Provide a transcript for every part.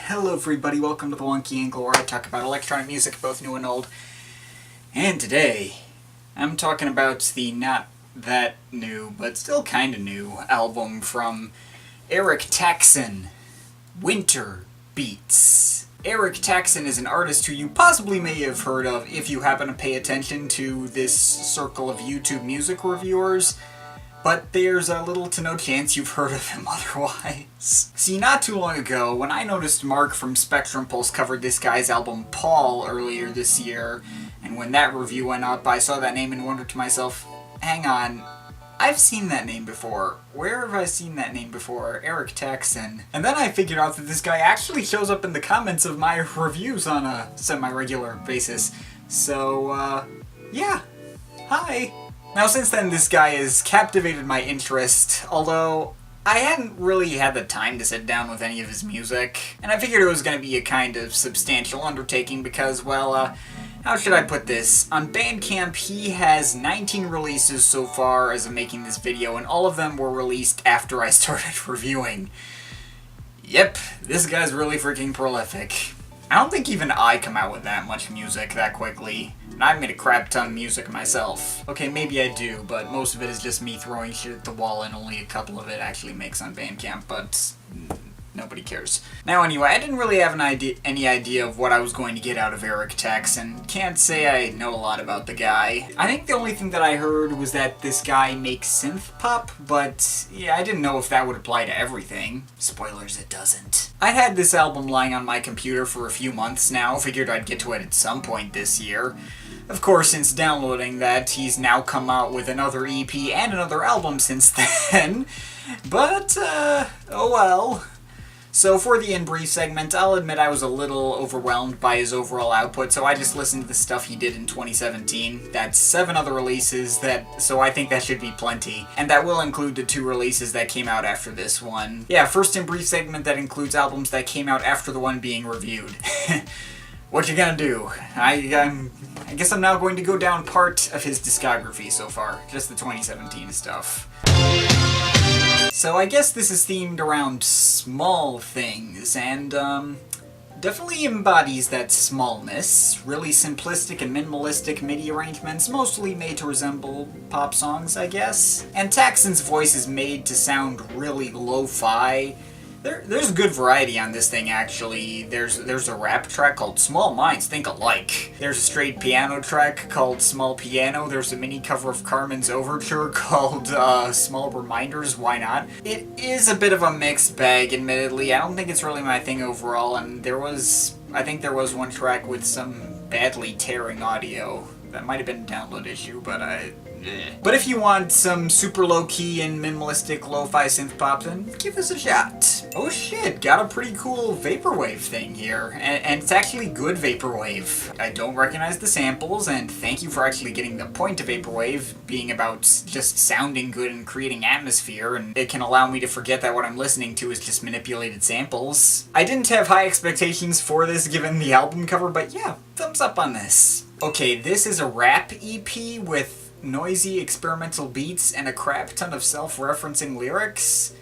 Hello everybody, welcome to the Wonky Angle where I talk about electronic music, both new and old. And today, I'm talking about the not that new, but still kinda new, album from Eric Taxxon, Winter Beats. Eric Taxxon is an artist who you possibly may have heard of if you happen to pay attention to this circle of YouTube music reviewers, but there's a little to no chance you've heard of him otherwise. See, not too long ago, when I noticed Mark from Spectrum Pulse covered this guy's album Paul earlier this year, and when that review went up, I saw that name and wondered to myself, hang on, I've seen that name before. Where have I seen that name before? Eric Taxxon. And then I figured out that this guy actually shows up in the comments of my reviews on a semi-regular basis. So, yeah. Hi. Now since then, this guy has captivated my interest, although I hadn't really had the time to sit down with any of his music, and I figured it was going to be a kind of substantial undertaking because, well, how should I put this? On Bandcamp, he has 19 releases so far as of making this video, and all of them were released after I started reviewing. Yep, this guy's really freaking prolific. I don't think even I come out with that much music that quickly. And I've made a crap ton of music myself. Okay, maybe I do, but most of it is just me throwing shit at the wall and only a couple of it actually makes on Bandcamp, but nobody cares. Now anyway, I didn't really have any idea of what I was going to get out of Eric Taxxon. Can't say I know a lot about the guy. I think the only thing that I heard was that this guy makes synth pop, but yeah, I didn't know if that would apply to everything. Spoilers, it doesn't. I had this album lying on my computer for a few months now, figured I'd get to it at some point this year. Of course, since downloading that, he's now come out with another EP and another album since then. But, oh well. So for the In Brief segment, I'll admit I was a little overwhelmed by his overall output, so I just listened to the stuff he did in 2017. That's 7 other releases, so I think that should be plenty. And that will include the 2 releases that came out after this one. Yeah, first In Brief segment that includes albums that came out after the one being reviewed. What you gonna do? I guess I'm now going to go down part of his discography so far, just the 2017 stuff. So I guess this is themed around small things, and definitely embodies that smallness. Really simplistic and minimalistic MIDI arrangements, mostly made to resemble pop songs, I guess. And Taxxon's voice is made to sound really lo-fi. There's good variety on this thing, actually. There's a rap track called Small Minds Think Alike. There's a straight piano track called Small Piano. There's a mini cover of Carmen's Overture called Small Reminders, Why Not? It is a bit of a mixed bag, admittedly. I don't think it's really my thing overall, and I think there was one track with some badly tearing audio. That might have been a download issue, but But if you want some super low-key and minimalistic lo-fi synth pop, then give us a shot. Oh shit, got a pretty cool vaporwave thing here, and it's actually good vaporwave. I don't recognize the samples, and thank you for actually getting the point of vaporwave, being about just sounding good and creating atmosphere, and it can allow me to forget that what I'm listening to is just manipulated samples. I didn't have high expectations for this given the album cover, but yeah, thumbs up on this. Okay, this is a rap EP with noisy experimental beats and a crap ton of self-referencing lyrics.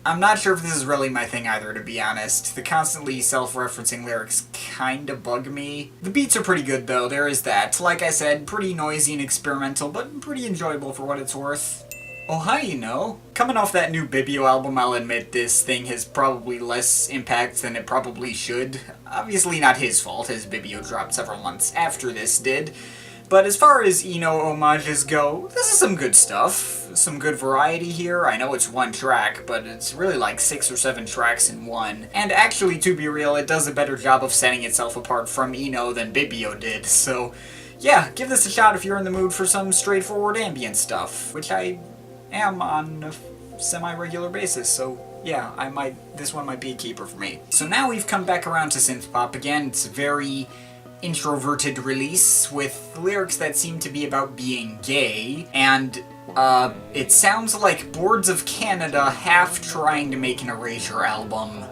I'm not sure if this is really my thing either, to be honest. The constantly self-referencing lyrics kinda bug me. The beats are pretty good though, there is that. Like I said, pretty noisy and experimental, but pretty enjoyable for what it's worth. Oh hi, you know. Coming off that new Bibio album, I'll admit this thing has probably less impact than it probably should. Obviously not his fault, as Bibio dropped several months after this did. But as far as Eno homages go, this is some good stuff. Some good variety here. I know it's one track, but it's really like 6 or 7 tracks in one. And actually, to be real, it does a better job of setting itself apart from Eno than Bibio did. So yeah, give this a shot if you're in the mood for some straightforward ambient stuff, which I am on a semi-regular basis, so yeah, this one might be a keeper for me. So now we've come back around to synth pop again. It's very introverted release with lyrics that seem to be about being gay, and it sounds like Boards of Canada half trying to make an Erasure album.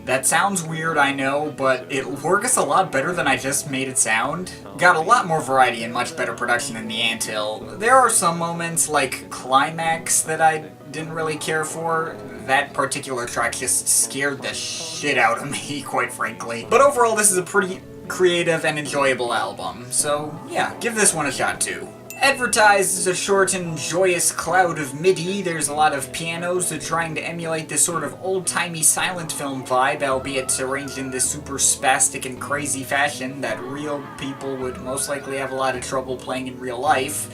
That sounds weird, I know, but it works a lot better than I just made it sound. Got a lot more variety and much better production than the Anthill. There are some moments, like Climax, that I didn't really care for. that particular track just scared the shit out of me, quite frankly. But overall, this is a pretty creative and enjoyable album, so yeah, give this one a shot too. Advertised as a short and joyous cloud of MIDI, there's a lot of pianos trying to emulate this sort of old-timey silent film vibe, albeit arranged in this super spastic and crazy fashion that real people would most likely have a lot of trouble playing in real life.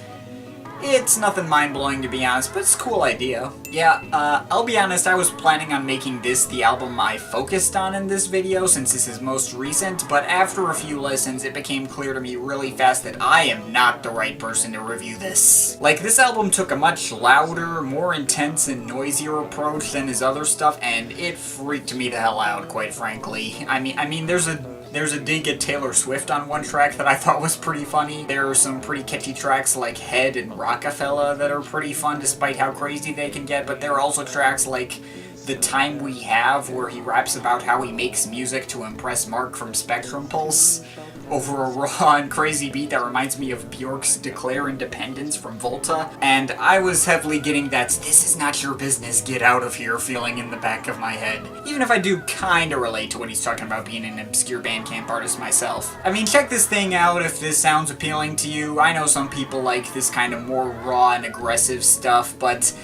It's nothing mind-blowing, to be honest, but it's a cool idea. Yeah, I'll be honest, I was planning on making this the album I focused on in this video, since this is most recent, but after a few listens, it became clear to me really fast that I am not the right person to review this. Like, this album took a much louder, more intense and noisier approach than his other stuff, and it freaked me the hell out, quite frankly. I mean, there's a dig at Taylor Swift on one track that I thought was pretty funny. There are some pretty catchy tracks like Head and Rockefeller that are pretty fun despite how crazy they can get, but there are also tracks like The Time We Have, where he raps about how he makes music to impress Mark from Spectrum Pulse over a raw and crazy beat that reminds me of Bjork's Declare Independence from Volta, and I was heavily getting that "this is not your business, get out of here" feeling in the back of my head. Even if I do kinda relate to what he's talking about being an obscure Bandcamp artist myself. I mean, check this thing out if this sounds appealing to you. I know some people like this kind of more raw and aggressive stuff, but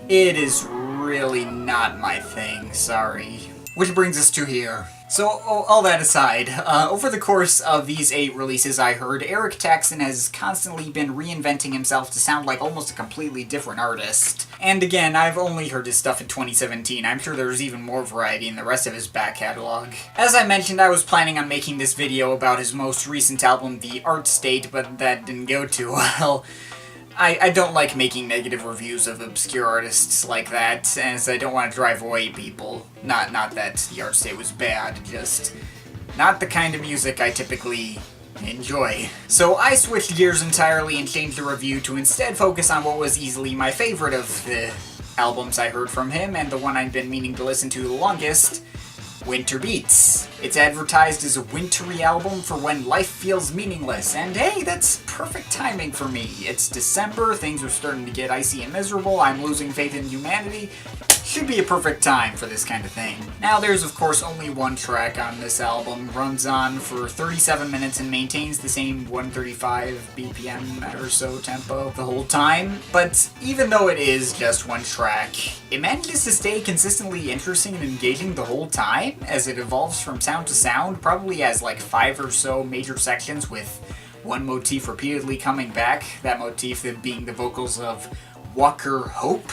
it is really not my thing, sorry. Which brings us to here. So, all that aside, over the course of these 8 releases I heard, Eric Taxxon has constantly been reinventing himself to sound like almost a completely different artist. And again, I've only heard his stuff in 2017, I'm sure there's even more variety in the rest of his back catalog. As I mentioned, I was planning on making this video about his most recent album, The Art State, but that didn't go too well. I don't like making negative reviews of obscure artists like that, as I don't want to drive away people. Not that The Art State was bad, just not the kind of music I typically enjoy. So I switched gears entirely and changed the review to instead focus on what was easily my favorite of the albums I heard from him, and the one I've been meaning to listen to the longest, Winter Beats. It's advertised as a wintry album for when life feels meaningless, and hey, that's perfect timing for me. It's December, things are starting to get icy and miserable, I'm losing faith in humanity. Should be a perfect time for this kind of thing. Now, there's of course only one track on this album, runs on for 37 minutes and maintains the same 135 BPM or so tempo the whole time, but even though it is just one track, it manages to stay consistently interesting and engaging the whole time, as it evolves from sound to sound, probably has like 5 or so major sections with one motif repeatedly coming back, that motif being the vocals of Walker Hope,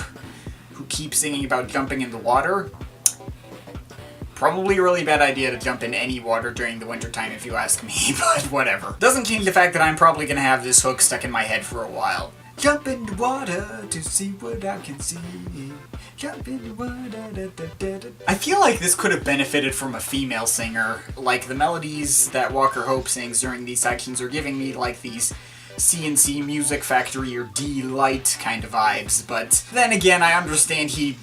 who keeps singing about jumping in the water. Probably a really bad idea to jump in any water during the wintertime if you ask me, but whatever. Doesn't change the fact that I'm probably gonna have this hook stuck in my head for a while. Jump in the water to see what I can see. Jump in the water, da, da, da, da. I feel like this could have benefited from a female singer. Like, the melodies that Walker Hope sings during these sections are giving me like these CNC Music Factory or D-Light kind of vibes, but then again, I understand he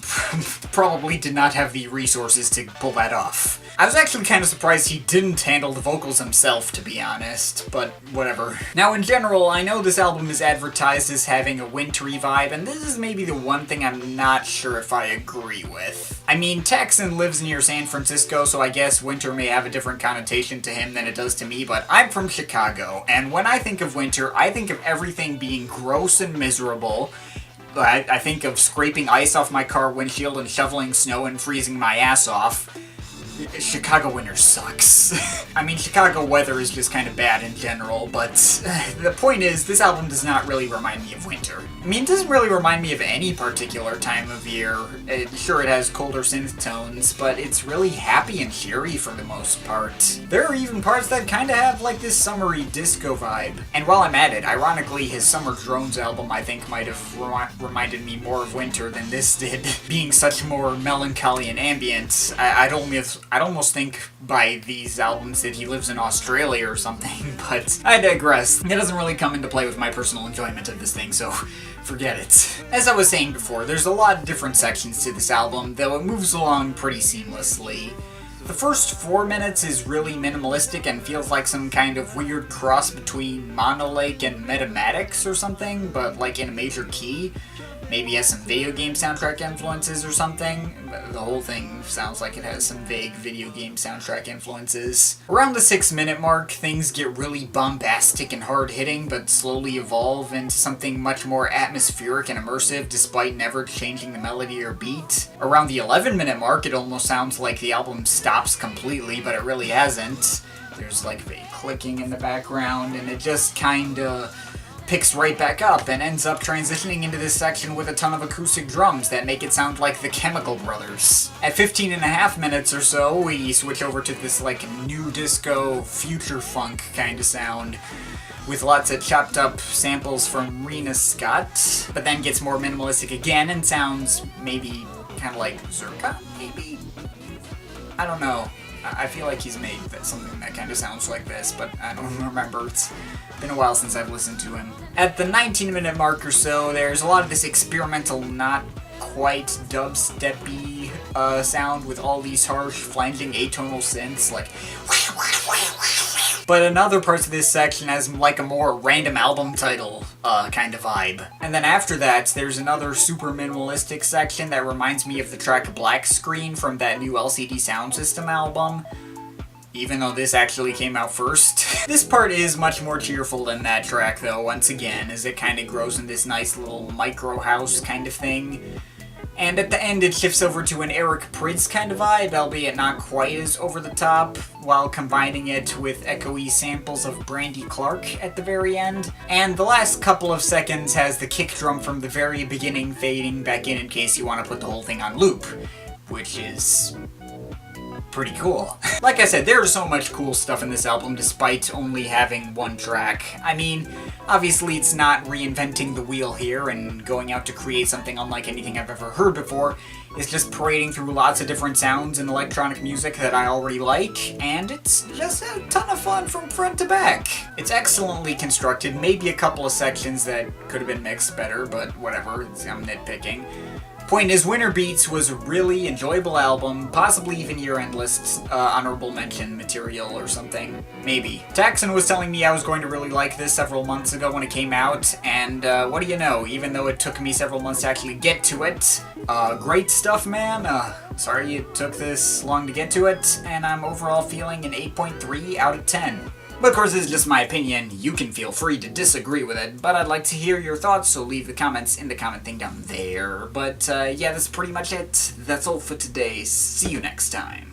probably did not have the resources to pull that off. I was actually kind of surprised he didn't handle the vocals himself, to be honest, but whatever. Now, in general, I know this album is advertised as having a wintry vibe, and this is maybe the one thing I'm not sure if I agree with. I mean, Taxxon lives near San Francisco, so I guess winter may have a different connotation to him than it does to me, but I'm from Chicago, and when I think of winter, I think of everything being gross and miserable. I think of scraping ice off my car windshield and shoveling snow and freezing my ass off. Chicago winter sucks. I mean, Chicago weather is just kind of bad in general, but the point is, this album does not really remind me of winter. I mean, it doesn't really remind me of any particular time of year. Sure, it has colder synth tones, but it's really happy and cheery for the most part. There are even parts that kind of have like this summery disco vibe. And while I'm at it, ironically, his Summer Drones album I think might have reminded me more of winter than this did, being such more melancholy and ambient. I'd almost think by these albums that he lives in Australia or something, but I digress. It doesn't really come into play with my personal enjoyment of this thing, so forget it. As I was saying before, there's a lot of different sections to this album, though it moves along pretty seamlessly. The first 4 minutes is really minimalistic and feels like some kind of weird cross between Monolake and Metamatics or something, but like in a major key. maybe has some video game soundtrack influences or something. The whole thing sounds like it has some vague video game soundtrack influences. Around the 6-minute mark, things get really bombastic and hard-hitting, but slowly evolve into something much more atmospheric and immersive, despite never changing the melody or beat. Around the 11-minute mark, it almost sounds like the album stops completely, but it really hasn't. There's like vague clicking in the background, and it just kinda picks right back up and ends up transitioning into this section with a ton of acoustic drums that make it sound like the Chemical Brothers. At 15 and a half minutes or so, we switch over to this like new disco future funk kind of sound with lots of chopped up samples from Rena Scott, but then gets more minimalistic again and sounds maybe kind of like Zerka, maybe? I don't know. I feel like he's made something that kind of sounds like this, but I don't remember. It's been a while since I've listened to him. At the 19-minute mark or so, there's a lot of this experimental, not quite dubstep-y sound with all these harsh, flanging atonal synths, like... But in other parts of this section has like a more random album title kind of vibe. And then after that, there's another super minimalistic section that reminds me of the track Black Screen from that new LCD Sound System album, even though this actually came out first. This part is much more cheerful than that track though, once again, as it kind of grows in this nice little micro house kind of thing. And at the end, it shifts over to an Eric Prydz kind of vibe, albeit not quite as over the top, while combining it with echoey samples of Brandy Clark at the very end. And the last couple of seconds has the kick drum from the very beginning fading back in case you want to put the whole thing on loop, which is pretty cool. Like I said, there's so much cool stuff in this album despite only having one track. I mean, obviously it's not reinventing the wheel here and going out to create something unlike anything I've ever heard before. It's just parading through lots of different sounds and electronic music that I already like, and it's just a ton of fun from front to back. It's excellently constructed, maybe a couple of sections that could have been mixed better, but whatever, I'm nitpicking. Point is, Winter Beats was a really enjoyable album, possibly even year-end list honorable mention material or something. Maybe. Taxxon was telling me I was going to really like this several months ago when it came out, and what do you know, even though it took me several months to actually get to it, great stuff, man. Sorry it took this long to get to it, and I'm overall feeling an 8.3 out of 10. But of course, this is just my opinion. You can feel free to disagree with it, but I'd like to hear your thoughts, so leave the comments in the comment thing down there. But yeah, that's pretty much it. That's all for today. See you next time.